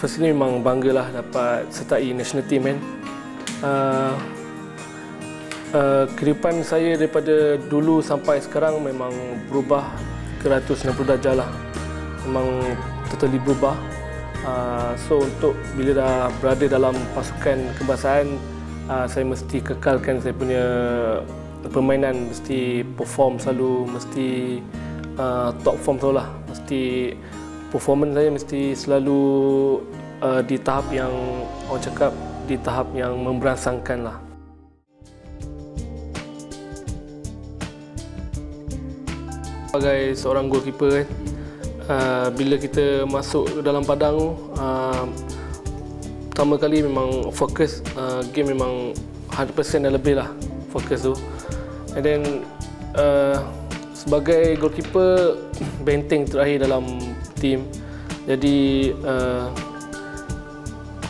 Firstly memang banggalah dapat sertai national team kan. Kehidupan saya daripada dulu sampai sekarang memang berubah 160 darjah lah. Memang totally berubah. So untuk bila dah berada dalam pasukan kebangsaan, saya mesti kekalkan saya punya permainan, mesti perform selalu, mesti top form selalu lah. Mesti performance saya mesti selalu di tahap yang orang cakap di tahap yang memberangsangkan lah. Sebagai seorang goalkeeper kan, bila kita masuk dalam padang, pertama kali memang fokus game memang 100% dan lebih lah fokus tu. And then sebagai goalkeeper, benteng terakhir dalam tim. Jadi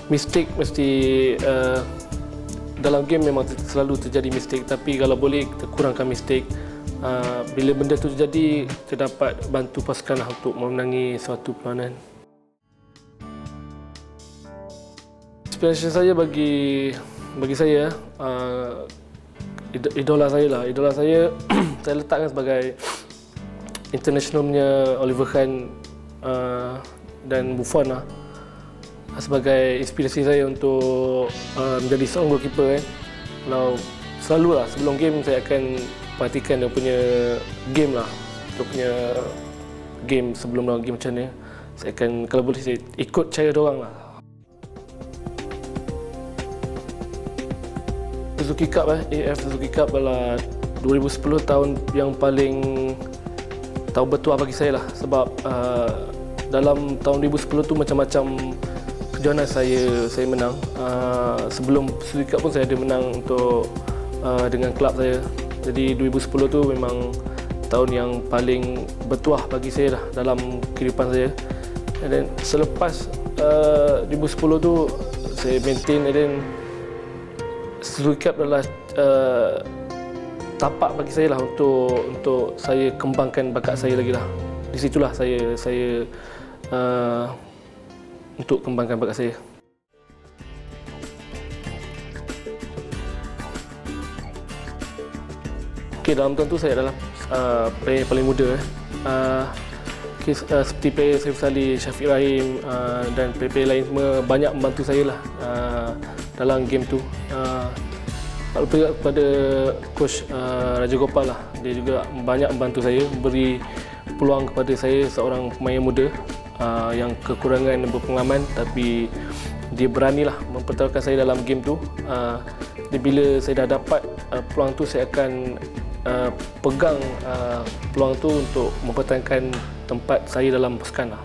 mistake mesti dalam game memang selalu terjadi mistake, tapi kalau boleh kita kurangkan mistake. Bila benda tu terjadi, kita dapat bantu pasukan untuk memenangi suatu perlawanan. Inspirasi saya bagi saya, idola saya lah. Idola saya saya letakkan sebagai international punya Oliver Kahn dan Buffon lah, sebagai inspirasi saya untuk menjadi seorang goalkeeper kan. Kalau selalulah sebelum game saya akan perhatikan dia punya game lah, dia punya game sebelum lawan game macam mana. Saya akan, kalau boleh saya ikut cara diorang lah. Suzuki Cup AF Suzuki Cup adalah 2010 tahun yang paling tahun bertuah bagi saya lah, sebab dalam tahun 2010 tu macam-macam kejohanan saya menang. Sebelum Suzuki Cup pun saya ada menang untuk dengan kelab saya. Jadi 2010 tu memang tahun yang paling bertuah bagi saya lah dalam kehidupan saya. Dan selepas 2010 tu saya maintain, dan Suzuki Cup adalah tapak bagi saya lah untuk saya kembangkan bakat saya lagi lah. Di situlah saya untuk kembangkan bakat saya. Okay, dalam tahun tu saya adalah player paling muda. Seperti player Saiful Salih, Syafiq Rahim dan player-player lain semua banyak membantu saya lah dalam game tu. Kalau pergi kepada coach Raja Gopal lah, dia juga banyak membantu saya, beri peluang kepada saya, seorang pemain muda yang kekurangan dan berpengalaman, tapi dia beranilah mempertaruhkan saya dalam game tu. Bila saya dah dapat peluang tu, saya akan pegang peluang tu untuk mempertahankan tempat saya dalam pasukan lah.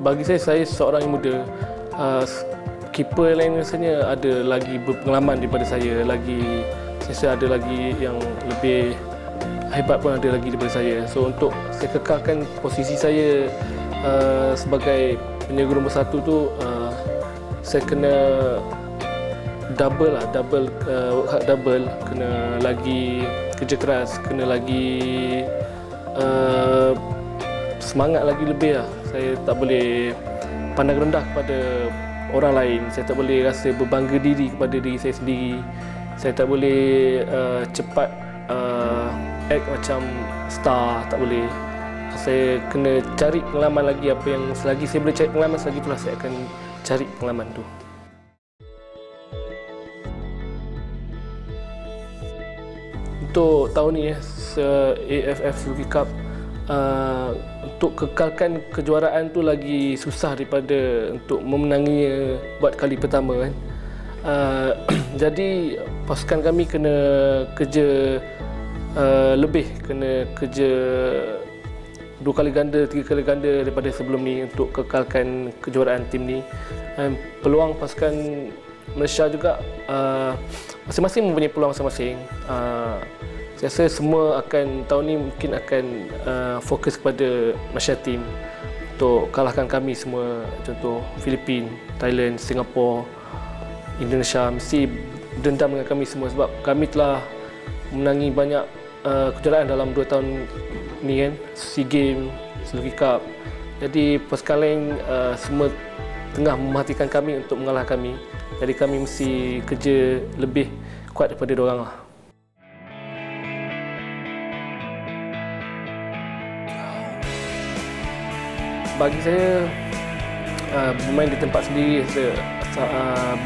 Bagi saya seorang yang muda, keeper lain rasanya ada lagi berpengalaman daripada saya, saya ada lagi yang lebih hebat pun ada lagi daripada saya. So untuk saya kekalkan posisi saya sebagai penjaga nombor 1 tu, saya kena double, work hard double, kena lagi kerja keras, kena lagi semangat lagi lebih lah. Saya tak boleh pandang rendah kepada orang lain, saya tak boleh rasa berbangga diri kepada diri saya sendiri, saya tak boleh cepat act macam star, tak boleh. Saya kena cari pengalaman lagi, apa yang selagi saya boleh cari pengalaman, selagi itulah saya akan cari pengalaman tu. Untuk tahun ni AFF Suzuki Cup, untuk kekalkan kejuaraan tu lagi susah daripada untuk memenanginya buat kali pertama kan. Jadi pasukan kami kena kerja lebih, kena kerja 2 kali ganda, 3 kali ganda daripada sebelum ni untuk kekalkan kejuaraan tim ni. Peluang pasukan Malaysia juga masing-masing mempunyai peluang masing-masing. Saya rasa semua akan tahun ni mungkin akan fokus kepada Malaysia team untuk kalahkan kami semua. Contoh Filipina, Thailand, Singapura, Indonesia mesti dendam dengan kami semua, sebab kami telah menangi banyak kejuaraan dalam 2 tahun ni kan, SEA Games, Suzuki Cup. Jadi pasukan lain semua tengah memerhatikan kami untuk mengalah kami. Jadi kami mesti kerja lebih kuat daripada diorang lah. Bagi saya, bermain di tempat sendiri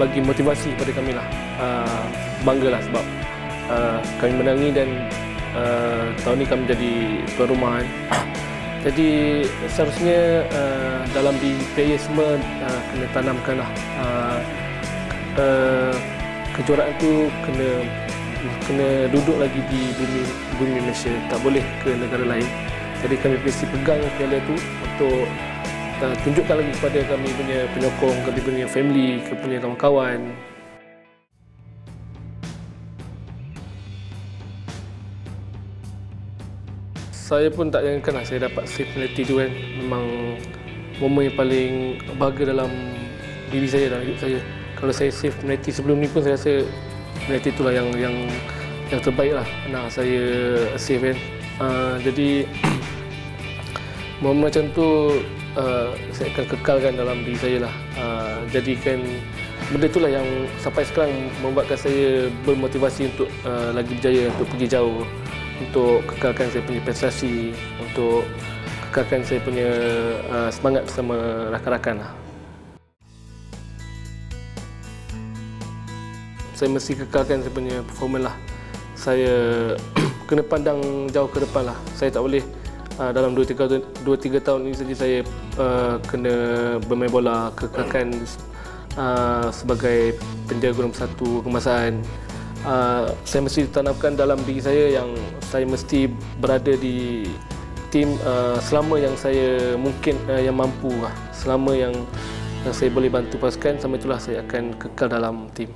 bagi motivasi kepada kami lah. Banggalah sebab kami menangi dan tahun ni kami jadi tuan rumah kan. Jadi seharusnya dalam diri player semua kena tanamkanlah kejuaraan tu kena duduk lagi di bumi Malaysia, tak boleh ke negara lain. Jadi kami mesti pegang piala tu untuk tunjukkan lagi kepada kami punya penyokong, kami punya family, kami punya kawan-kawan. Saya pun tak jangkakanlah saya dapat save penalty tu kan. Memang momen yang paling bahagia dalam diri saya, dalam hidup saya. Kalau saya save penalty sebelum ni pun saya rasa penalty itulah yang terbaik lah pernah saya save kan. Jadi momen macam tu saya akan kekalkan dalam diri saya lah. Jadikan benda itulah yang sampai sekarang membuatkan saya bermotivasi untuk lagi berjaya, untuk pergi jauh, untuk kekalkan saya punya prestasi, untuk kekalkan saya punya semangat bersama rakan-rakan lah. Saya mesti kekalkan saya punya performance lah. Saya kena pandang jauh ke depan lah. Saya tak boleh dalam 2-3 tahun ini saja saya kena bermain bola, kekalkan sebagai penjaga nombor 1 kebangsaan. Saya mesti tanamkan dalam diri saya yang saya mesti berada di tim selama yang saya mungkin yang mampu lah. Selama yang saya boleh bantu pasukan, sama itulah saya akan kekal dalam tim.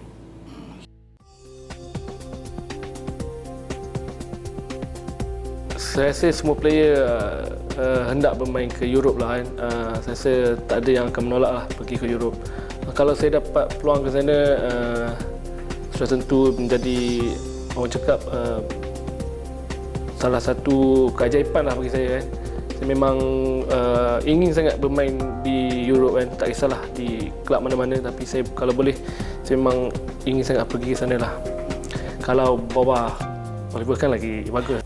Saya rasa semua player hendak bermain ke Europe lah kan. Saya rasa tak ada yang akan menolak lah pergi ke Europe. Kalau saya dapat peluang ke sana, sudah tentu menjadi, orang cakap, salah satu keajaiban lah bagi saya kan. Saya memang ingin sangat bermain di Europe kan. Tak kisahlah di kelab mana-mana, tapi saya kalau boleh, saya memang ingin sangat pergi ke sana lah. Kalau bawah volleyball kan lagi bagus.